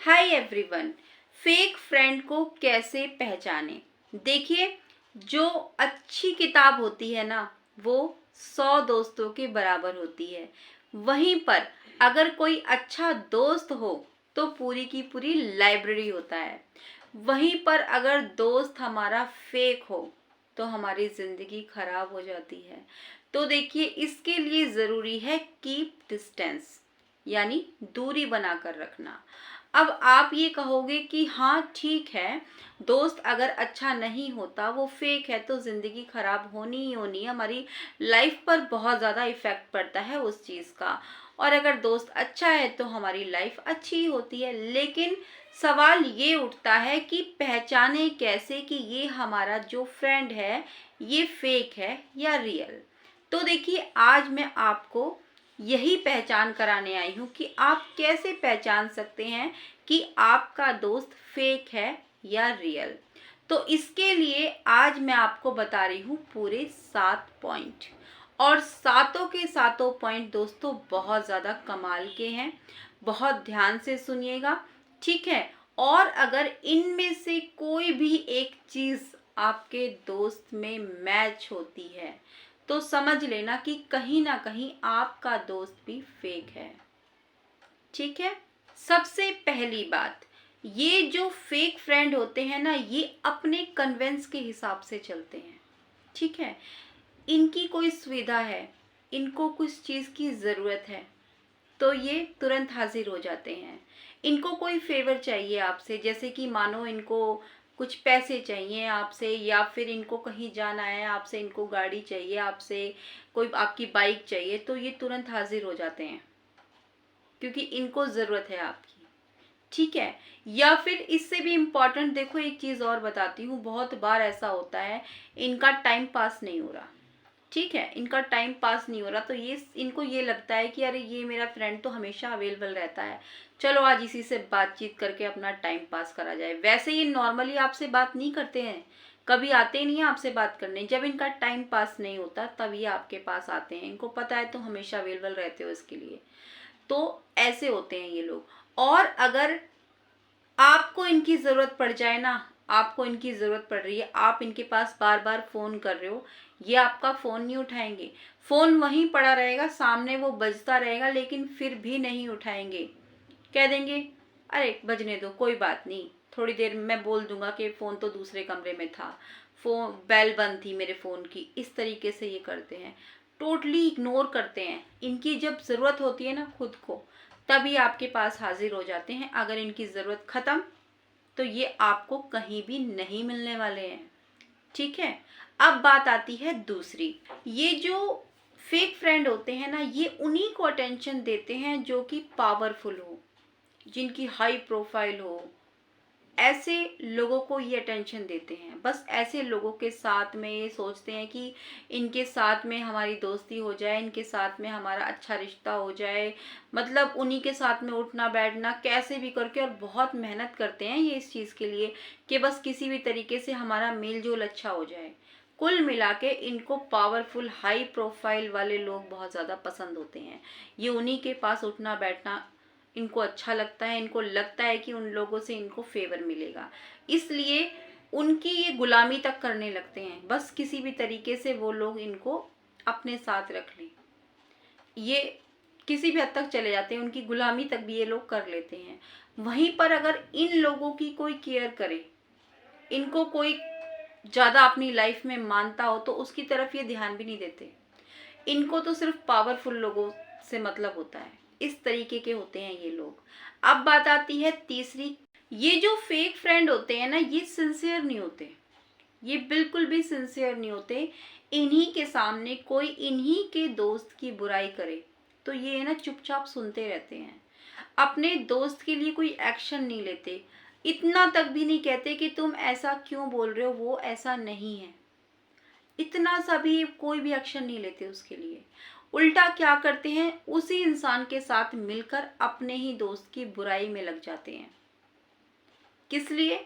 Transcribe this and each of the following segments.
Hi everyone. Fake friend को कैसे पहचाने? देखिए, जो अच्छी किताब होती है ना, वो 100 दोस्तों के बराबर होती है। वहीं पर अगर कोई अच्छा दोस्त हो तो पूरी की पूरी लाइब्रेरी होता है। वहीं पर अगर दोस्त हमारा फेक हो तो हमारी जिंदगी खराब हो जाती है। तो देखिए, इसके लिए जरूरी है कीप डिस्टेंस, यानी दूरी बनाकर रखना। अब आप ये कहोगे कि हाँ ठीक है, दोस्त अगर अच्छा नहीं होता, वो फेक है, तो जिंदगी खराब होनी ही होनी है, हमारी लाइफ पर बहुत ज़्यादा इफेक्ट पड़ता है उस चीज़ का। और अगर दोस्त अच्छा है तो हमारी लाइफ अच्छी ही होती है। लेकिन सवाल ये उठता है कि पहचाने कैसे कि ये हमारा जो फ्रेंड है ये फेक है या रियल। तो देखिए, आज मैं आपको यही पहचान कराने आई हूँ कि आप कैसे पहचान सकते हैं कि आपका दोस्त फेक है या रियल। तो इसके लिए आज मैं आपको बता रही हूँ पूरे 7 पॉइंट, और सातों के सातों पॉइंट दोस्तों बहुत ज़्यादा कमाल के हैं। बहुत ध्यान से सुनिएगा, ठीक है। और अगर इनमें से कोई भी एक चीज़ आपके दोस्त में मैच होती है तो समझ लेना कि कहीं ना कहीं आपका दोस्त भी फेक है, ठीक है। सबसे पहली बात, ये जो फेक फ्रेंड होते हैं ना, ये अपने कन्वेंस के हिसाब से चलते हैं, ठीक है। इनकी कोई सुविधा है, इनको कुछ चीज़ की ज़रूरत है तो ये तुरंत हाजिर हो जाते हैं। इनको कोई फेवर चाहिए आपसे, जैसे कि मानो इनको कुछ पैसे चाहिए आपसे, या फिर इनको कहीं जाना है आपसे, इनको गाड़ी चाहिए आपसे, कोई आपकी बाइक चाहिए, तो ये तुरंत हाजिर हो जाते हैं क्योंकि इनको ज़रूरत है आपकी, ठीक है। या फिर इससे भी इम्पॉर्टेंट देखो, एक चीज़ और बताती हूँ, बहुत बार ऐसा होता है इनका टाइम पास नहीं हो रहा, ठीक है। इनका टाइम पास नहीं हो रहा तो ये इनको ये लगता है कि अरे ये मेरा फ्रेंड तो हमेशा अवेलेबल रहता है, चलो आज इसी से बातचीत करके अपना टाइम पास करा जाए। वैसे ये नॉर्मली आपसे बात नहीं करते हैं, कभी आते ही नहीं है आपसे बात करने। जब इनका टाइम पास नहीं होता तब ये आपके पास आते हैं, इनको पता है तो हमेशा अवेलेबल रहते हो इसके लिए। तो ऐसे होते हैं ये लोग। और अगर आपको इनकी ज़रूरत पड़ जाए ना, आपको इनकी ज़रूरत पड़ रही है, आप इनके पास बार बार फ़ोन कर रहे हो, ये आपका फ़ोन नहीं उठाएंगे। फ़ोन वहीं पड़ा रहेगा सामने, वो बजता रहेगा लेकिन फिर भी नहीं उठाएंगे। कह देंगे अरे बजने दो, कोई बात नहीं, थोड़ी देर मैं बोल दूंगा कि फ़ोन तो दूसरे कमरे में था, फ़ोन बेल बंद थी मेरे फ़ोन की। इस तरीके से ये करते हैं, टोटली इग्नोर करते हैं। इनकी जब ज़रूरत होती है ना खुद को, तभी आपके पास हाजिर हो जाते हैं। अगर इनकी ज़रूरत ख़त्म तो ये आपको कहीं भी नहीं मिलने वाले हैं, ठीक है। अब बात आती है दूसरी, ये जो फेक फ्रेंड होते हैं ना, ये उन्हीं को अटेंशन देते हैं जो कि पावरफुल हो, जिनकी हाई प्रोफाइल हो, ऐसे लोगों को ये अटेंशन देते हैं। बस ऐसे लोगों के साथ में ये सोचते हैं कि इनके साथ में हमारी दोस्ती हो जाए, इनके साथ में हमारा अच्छा रिश्ता हो जाए, मतलब उन्हीं के साथ में उठना बैठना कैसे भी करके। और बहुत मेहनत करते हैं ये इस चीज़ के लिए कि बस किसी भी तरीके से हमारा मेल जोल अच्छा हो जाए। कुल मिला के इनको पावरफुल हाई प्रोफाइल वाले लोग बहुत ज़्यादा पसंद होते हैं। ये उन्हीं के पास उठना बैठना इनको अच्छा लगता है, इनको लगता है कि उन लोगों से इनको फेवर मिलेगा, इसलिए उनकी ये गुलामी तक करने लगते हैं। बस किसी भी तरीके से वो लोग इनको अपने साथ रख लें, ये किसी भी हद तक चले जाते हैं, उनकी गुलामी तक भी ये लोग कर लेते हैं। वहीं पर अगर इन लोगों की कोई केयर करे, इनको कोई ज़्यादा अपनी लाइफ में मानता हो, तो उसकी तरफ ये ध्यान भी नहीं देते। इनको तो सिर्फ पावरफुल लोगों से मतलब होता है। इस तरीके के होते हैं ये लोग। अब बात आती है तीसरी, ये जो फेक फ्रेंड होते हैं ना, ये सिंसियर नहीं होते, ये बिल्कुल भी सिंसियर नहीं होते। इन्हीं के सामने कोई इन्हीं के दोस्त की बुराई करे तो ये ना चुपचाप सुनते रहते हैं, अपने दोस्त के लिए कोई एक्शन नहीं लेते। इतना तक भी नहीं कहते कि तुम ऐसा क्यों बोल रहे हो, वो ऐसा नहीं है, इतना सा भी कोई भी एक्शन नहीं लेते उसके लिए। उल्टा क्या करते हैं, उसी इंसान के साथ मिलकर अपने ही दोस्त की बुराई में लग जाते हैं। किस लिए?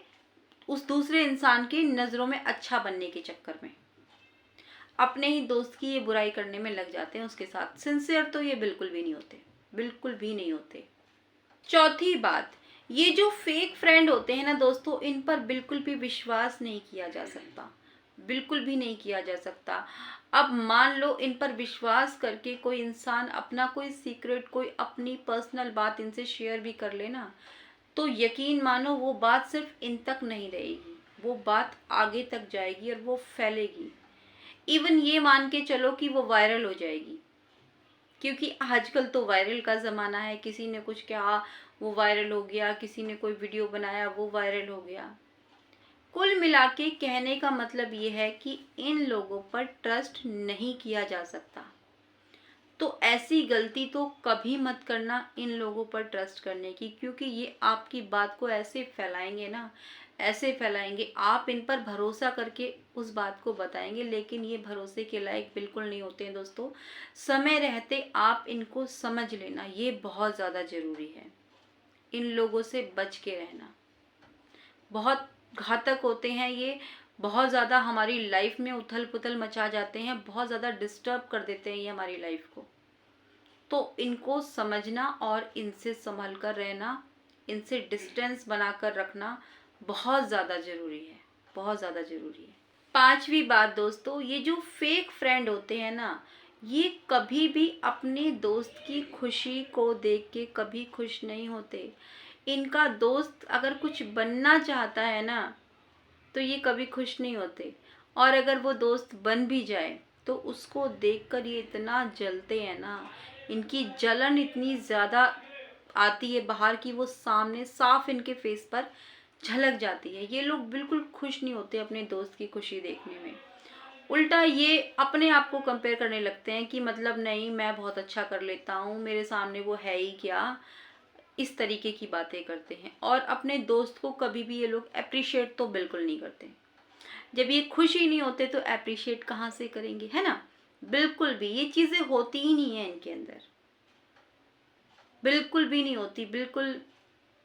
उस दूसरे इंसान की नज़रों में अच्छा बनने के चक्कर में अपने ही दोस्त की ये बुराई करने में लग जाते हैं उसके साथ। सिंसियर तो ये बिल्कुल भी नहीं होते, बिल्कुल भी नहीं होते। चौथी बात, ये जो फेक फ्रेंड होते हैं ना दोस्तों, इन पर बिल्कुल भी विश्वास नहीं किया जा सकता, बिल्कुल भी नहीं किया जा सकता। अब मान लो इन पर विश्वास करके कोई इंसान अपना कोई सीक्रेट, कोई अपनी पर्सनल बात इनसे शेयर भी कर लेना, तो यकीन मानो वो बात सिर्फ इन तक नहीं रहेगी, वो बात आगे तक जाएगी और वो फैलेगी। इवन ये मान के चलो कि वो वायरल हो जाएगी, क्योंकि आजकल तो वायरल का ज़माना है। किसी ने कुछ कहा वो वायरल हो गया, किसी ने कोई वीडियो बनाया वो वायरल हो गया। कुल मिला के कहने का मतलब ये है कि इन लोगों पर ट्रस्ट नहीं किया जा सकता। तो ऐसी गलती तो कभी मत करना इन लोगों पर ट्रस्ट करने की, क्योंकि ये आपकी बात को ऐसे फैलाएंगे ना, ऐसे फैलाएंगे, आप इन पर भरोसा करके उस बात को बताएंगे, लेकिन ये भरोसे के लायक बिल्कुल नहीं होते हैं दोस्तों। समय रहते आप इनको समझ लेना, ये बहुत ज़्यादा ज़रूरी है। इन लोगों से बच के रहना, बहुत घातक होते हैं ये, बहुत ज़्यादा हमारी लाइफ में उथल पुथल मचा जाते हैं, बहुत ज़्यादा डिस्टर्ब कर देते हैं ये हमारी लाइफ को। तो इनको समझना और इनसे संभल कर रहना, इनसे डिस्टेंस बनाकर रखना बहुत ज़्यादा ज़रूरी है, बहुत ज़्यादा ज़रूरी है। पांचवी बात दोस्तों, ये जो फेक फ्रेंड होते हैं ना, ये कभी भी अपने दोस्त की खुशी को देख के कभी खुश नहीं होते। इनका दोस्त अगर कुछ बनना चाहता है ना, तो ये कभी खुश नहीं होते, और अगर वो दोस्त बन भी जाए तो उसको देखकर ये इतना जलते हैं ना, इनकी जलन इतनी ज़्यादा आती है बाहर की, वो सामने साफ इनके फेस पर झलक जाती है। ये लोग बिल्कुल खुश नहीं होते अपने दोस्त की खुशी देखने में। उल्टा ये अपने आप को कंपेयर करने लगते हैं कि मतलब नहीं, मैं बहुत अच्छा कर लेता हूँ, मेरे सामने वो है ही क्या, इस तरीके की बातें करते हैं। और अपने दोस्त को कभी भी ये लोग अप्रिशिएट तो बिल्कुल नहीं करते। जब ये खुश ही नहीं होते तो अप्रिशिएट कहाँ से करेंगे, है ना। बिल्कुल भी ये चीज़ें होती ही नहीं है इनके अंदर, बिल्कुल भी नहीं होती, बिल्कुल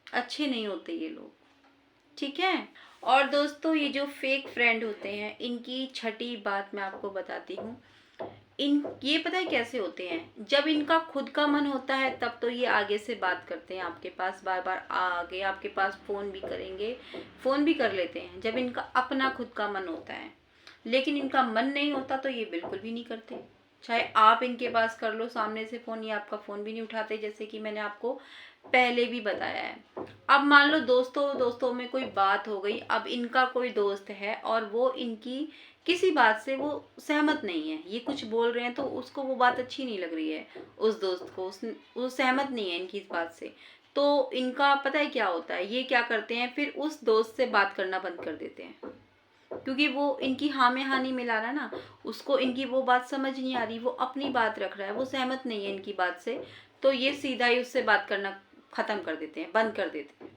अच्छे नहीं होते ये लोग, ठीक है। और दोस्तों ये जो फेक फ्रेंड होते हैं, इनकी छठी बात मैं आपको बताती हूँ। इन ये पता है कैसे होते हैं, जब इनका खुद का मन होता है तब तो ये आगे से बात करते हैं आपके पास, बार बार आगे आपके पास फ़ोन भी करेंगे, फ़ोन भी कर लेते हैं जब इनका अपना खुद का मन होता है। लेकिन इनका मन नहीं होता तो ये बिल्कुल भी नहीं करते। चाहे आप इनके पास कर लो सामने से फ़ोन, ये आपका फ़ोन भी नहीं उठाते, जैसे कि मैंने आपको पहले भी बताया है। अब मान लो दोस्तों दोस्तों में कोई बात हो गई, अब इनका कोई दोस्त है और वो इनकी किसी बात से वो सहमत नहीं है, ये कुछ बोल रहे हैं तो उसको वो बात अच्छी नहीं लग रही है, उस दोस्त को वो सहमत नहीं है इनकी इस बात से। तो इनका पता है क्या होता है, ये क्या करते हैं, फिर उस दोस्त से बात करना बंद कर देते हैं, क्योंकि वो इनकी हाँ में हाँ नहीं मिला रहा ना, उसको इनकी वो बात समझ नहीं आ रही, वो अपनी बात रख रहा है, वो सहमत नहीं है इनकी बात से। तो ये सीधा ही उससे बात करना ख़त्म कर देते हैं, बंद कर देते हैं,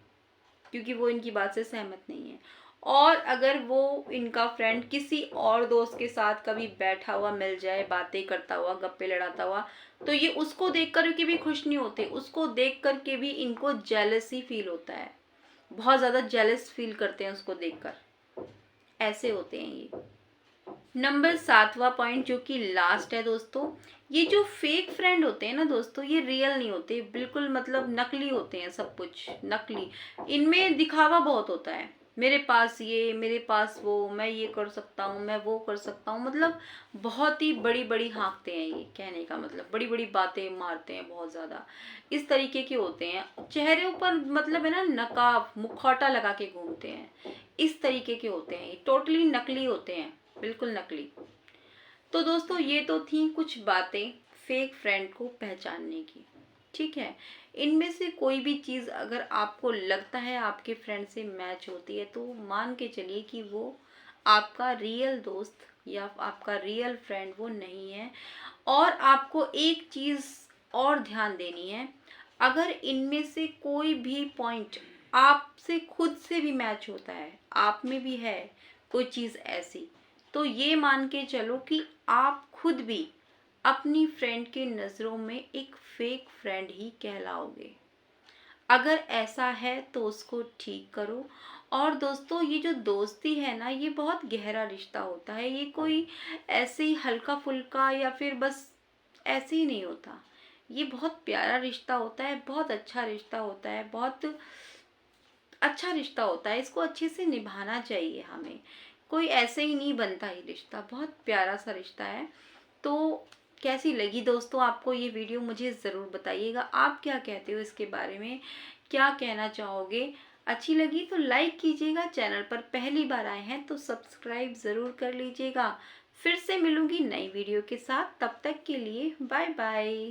क्योंकि वो इनकी बात से सहमत नहीं है। और अगर वो इनका फ्रेंड किसी और दोस्त के साथ कभी बैठा हुआ मिल जाए, बातें करता हुआ, गप्पे लड़ाता हुआ, तो ये उसको देख कर के भी खुश नहीं होते, उसको देख कर के भी इनको जेलसी फील होता है, बहुत ज़्यादा जेलस फील करते हैं उसको देखकर, ऐसे होते हैं ये। नंबर 7वां पॉइंट जो कि लास्ट है दोस्तों, ये जो फेक फ्रेंड होते हैं ना दोस्तों, ये रियल नहीं होते बिल्कुल, मतलब नकली होते हैं, सब कुछ नकली। इनमें दिखावा बहुत होता है, मेरे पास ये, मेरे पास वो, मैं ये कर सकता हूँ, मैं वो कर सकता हूँ, मतलब बहुत ही बड़ी बड़ी हाँकते हैं ये, कहने का मतलब बड़ी बड़ी बातें मारते हैं बहुत ज़्यादा, इस तरीके के होते हैं। चेहरे ऊपर मतलब है ना नकाब, मुखौटा लगा के घूमते हैं, इस तरीके के होते हैं, टोटली नकली होते हैं, बिल्कुल नकली। तो दोस्तों ये तो थी कुछ बातें फेक फ्रेंड को पहचानने की, ठीक है। इनमें से कोई भी चीज़ अगर आपको लगता है आपके फ्रेंड से मैच होती है, तो मान के चलिए कि वो आपका रियल दोस्त या आपका रियल फ्रेंड वो नहीं है। और आपको एक चीज़ और ध्यान देनी है, अगर इनमें से कोई भी पॉइंट आपसे खुद से भी मैच होता है, आप में भी है कोई चीज़ ऐसी, तो ये मान के चलो कि आप खुद भी अपनी फ्रेंड के नज़रों में एक फेक फ्रेंड ही कहलाओगे। अगर ऐसा है तो उसको ठीक करो। और दोस्तों ये जो दोस्ती है ना, ये बहुत गहरा रिश्ता होता है, ये कोई ऐसे ही हल्का फुल्का या फिर बस ऐसे ही नहीं होता, ये बहुत प्यारा रिश्ता होता है, बहुत अच्छा रिश्ता होता है, बहुत अच्छा रिश्ता होता है, इसको अच्छे से निभाना चाहिए हमें। कोई ऐसे ही नहीं बनता ये रिश्ता, बहुत प्यारा सा रिश्ता है। तो कैसी लगी दोस्तों आपको ये वीडियो, मुझे ज़रूर बताइएगा। आप क्या कहते हो इसके बारे में, क्या कहना चाहोगे? अच्छी लगी तो लाइक कीजिएगा, चैनल पर पहली बार आए हैं तो सब्सक्राइब ज़रूर कर लीजिएगा। फिर से मिलूंगी नई वीडियो के साथ, तब तक के लिए बाय बाय।